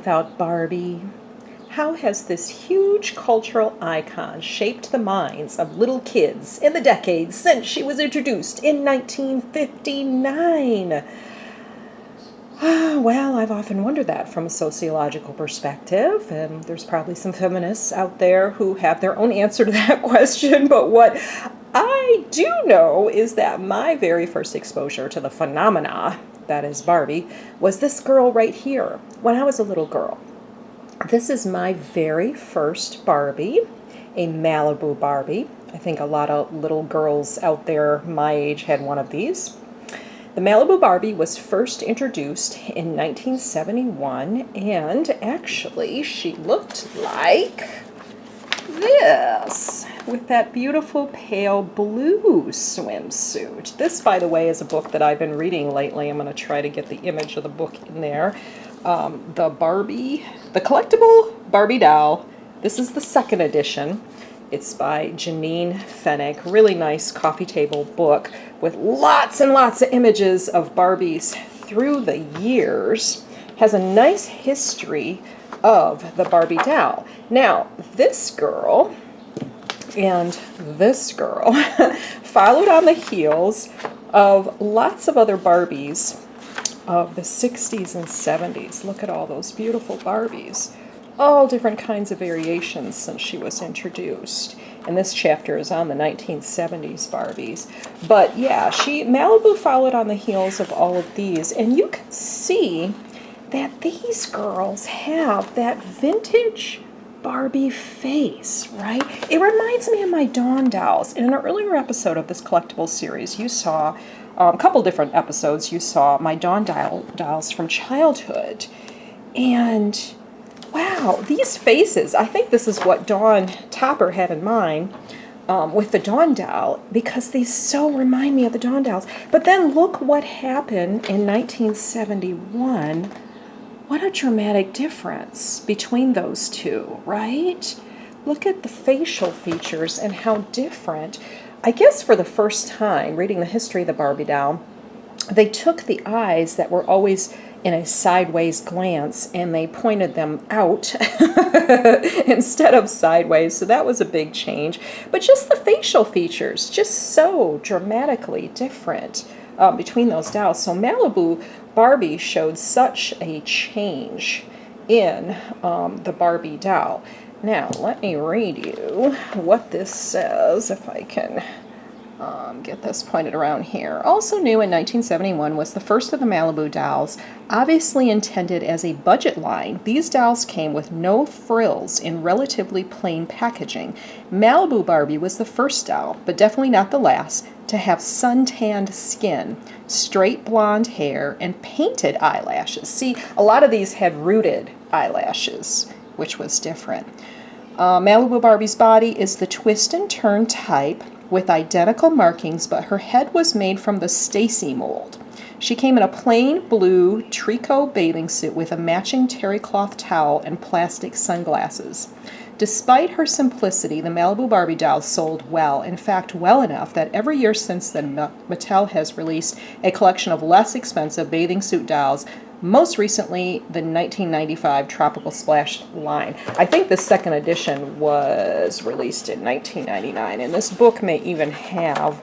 without Barbie? How has this huge cultural icon shaped the minds of little kids in the decades since she was introduced in 1959? Well, I've often wondered that from a sociological perspective, and there's probably some feminists out there who have their own answer to that question, but what I do know is that my very first exposure to the phenomena that is Barbie was this girl right here when I was a little girl. This is my very first Barbie, a Malibu Barbie. I think a lot of little girls out there my age had one of these. The Malibu Barbie was first introduced in 1971, and actually she looked like this, with that beautiful pale blue swimsuit. This, by the way, is a book that I've been reading lately. I'm going to try to get the image of the book in there. The collectible Barbie doll. This is the second edition. It's by Janine Fennick. Really nice coffee table book with lots and lots of images of Barbies through the years. Has a nice history of the Barbie doll. Now, this girl and this girl followed on the heels of lots of other Barbies of the 60s and 70s. Look at all those beautiful Barbies. All different kinds of variations since she was introduced. And this chapter is on the 1970s Barbies. But yeah, Malibu followed on the heels of all of these. And you can see that these girls have that vintage Barbie face, right? It reminds me of my Dawn dolls. In an earlier episode of this collectible series, you saw a couple different episodes. You saw my Dawn dolls from childhood. And wow, these faces, I think this is what Dawn Topper had in mind with the Dawn doll, because they so remind me of the Dawn dolls. But then look what happened in 1971. What a dramatic difference between those two, right? Look at the facial features and how different. I guess for the first time, reading the history of the Barbie doll, they took the eyes that were always in a sideways glance and they pointed them out instead of sideways. So that was a big change. But just the facial features, just so dramatically different between those dolls. So Malibu Barbie showed such a change in the Barbie doll. Now, let me read you what this says, if I can get this pointed around here. Also new in 1971 was the first of the Malibu dolls, obviously intended as a budget line. These dolls came with no frills in relatively plain packaging. Malibu Barbie was the first doll, but definitely not the last, to have suntanned skin, straight blonde hair, and painted eyelashes. See, a lot of these had rooted eyelashes, which was different. Malibu Barbie's body is the twist and turn type with identical markings, but her head was made from the Stacy mold. She came in a plain blue tricot bathing suit with a matching terry cloth towel and plastic sunglasses. Despite her simplicity, the Malibu Barbie doll sold well, in fact well enough that every year since then Mattel has released a collection of less expensive bathing suit dolls, most recently the 1995 Tropical Splash line. I think the second edition was released in 1999, and this book may even have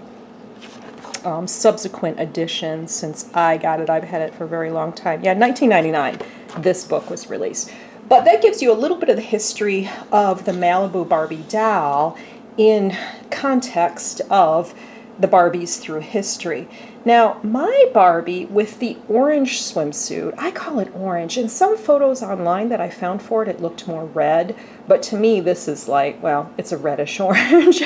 subsequent editions since I got it. I've had it for a very long time. Yeah, 1999 this book was released. But that gives you a little bit of the history of the Malibu Barbie doll in context of the Barbies through history. Now, my Barbie with the orange swimsuit, I call it orange. In some photos online that I found for it, it looked more red. But to me, this is like, well, it's a reddish orange.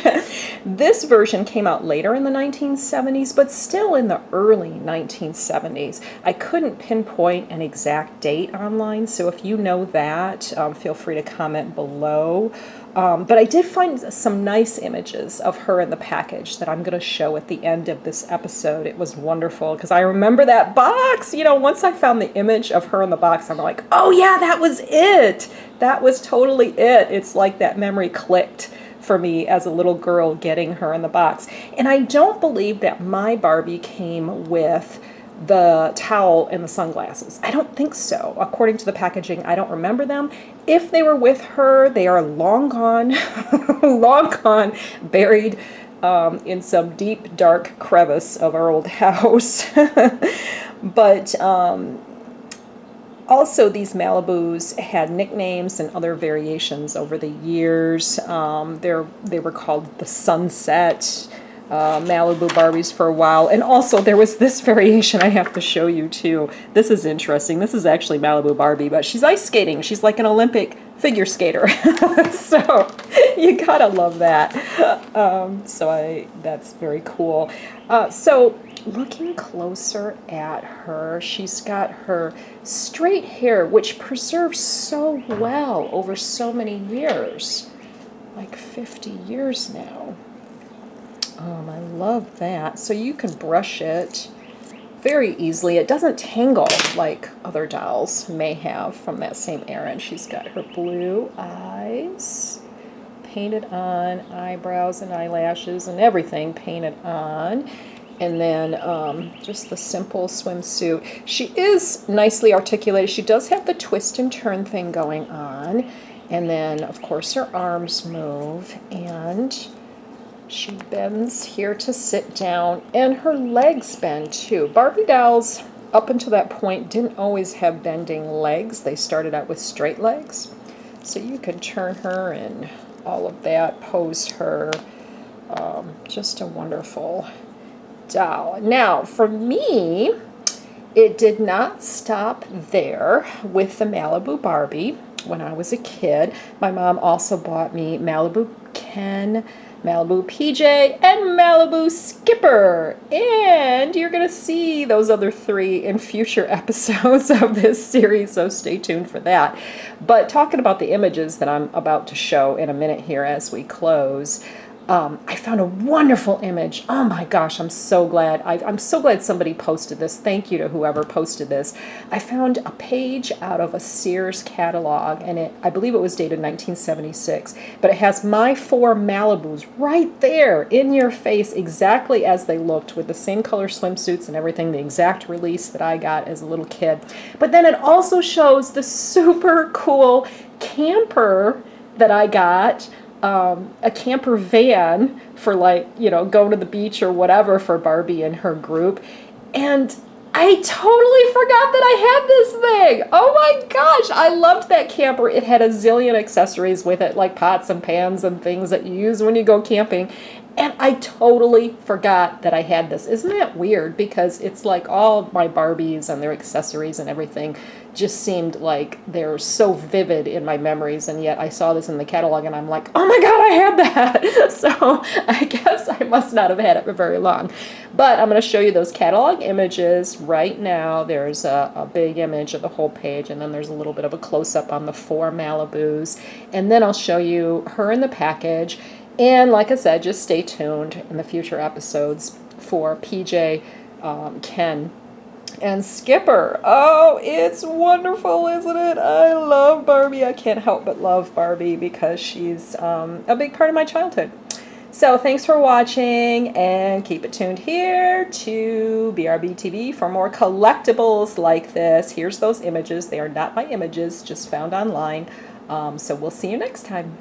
This version came out later in the 1970s, but still in the early 1970s. I couldn't pinpoint an exact date online, so if you know that, feel free to comment below. But I did find some nice images of her in the package that I'm going to show at the end of this episode. It was wonderful because I remember that box. You know, once I found the image of her in the box, I'm like, oh yeah, that was it. That was totally it. It's like that memory clicked for me as a little girl getting her in the box. And I don't believe that my Barbie came with the towel and the sunglasses. I don't think so. According to the packaging, I don't remember them. If they were with her, they are long gone, long gone, buried in some deep, dark crevice of our old house. But also, these Malibus had nicknames and other variations over the years. They were called the Sunset Malibu Barbies for a while. And also, there was this variation I have to show you, too. This is interesting. This is actually Malibu Barbie, but she's ice skating. She's like an Olympic figure skater. So, you gotta love that. That's very cool. So, looking closer at her, she's got her straight hair, which preserves so well over so many years, like 50 years now. I love that. So you can brush it very easily. It doesn't tangle like other dolls may have from that same era. And she's got her blue eyes painted on, eyebrows and eyelashes and everything painted on. And then just the simple swimsuit. She is nicely articulated. She does have the twist and turn thing going on. And then, of course, her arms move. And she bends here to sit down. And her legs bend, too. Barbie dolls, up until that point, didn't always have bending legs. They started out with straight legs. So you could turn her and all of that, pose her. Just a wonderful doll. Now, for me, it did not stop there with the Malibu Barbie. When I was a kid, my mom also bought me Malibu Ken, Malibu PJ, and Malibu Skipper. And you're going to see those other three in future episodes of this series, so stay tuned for that. But talking about the images that I'm about to show in a minute here as we close, I found a wonderful image. Oh my gosh, I'm so glad. I'm so glad somebody posted this. Thank you to whoever posted this. I found a page out of a Sears catalog, and I believe it was dated 1976, but it has my 4 Malibus right there in your face, exactly as they looked, with the same color swimsuits and everything, the exact release that I got as a little kid. But then it also shows the super cool camper that I got. A camper van for, like, you know, going to the beach or whatever for Barbie and her group. And I totally forgot that I had this thing. Oh my gosh, I loved that camper. It had a zillion accessories with it, like pots and pans and things that you use when you go camping. And I totally forgot that I had this. Isn't that weird? Because it's like all my Barbies and their accessories and everything just seemed like they're so vivid in my memories. And yet I saw this in the catalog and I'm like, oh my God, I had that. So I guess I must not have had it for very long. But I'm going to show you those catalog images right now. There's a big image of the whole page, and then there's a little bit of a close-up on the 4 Malibus. And then I'll show you her in the package. And like I said, just stay tuned in the future episodes for PJ, Ken, and Skipper. Oh, it's wonderful, isn't it? I love Barbie. I can't help but love Barbie because she's a big part of my childhood. So thanks for watching, and keep it tuned here to BRBTV for more collectibles like this. Here's those images. They are not my images, just found online. So we'll see you next time.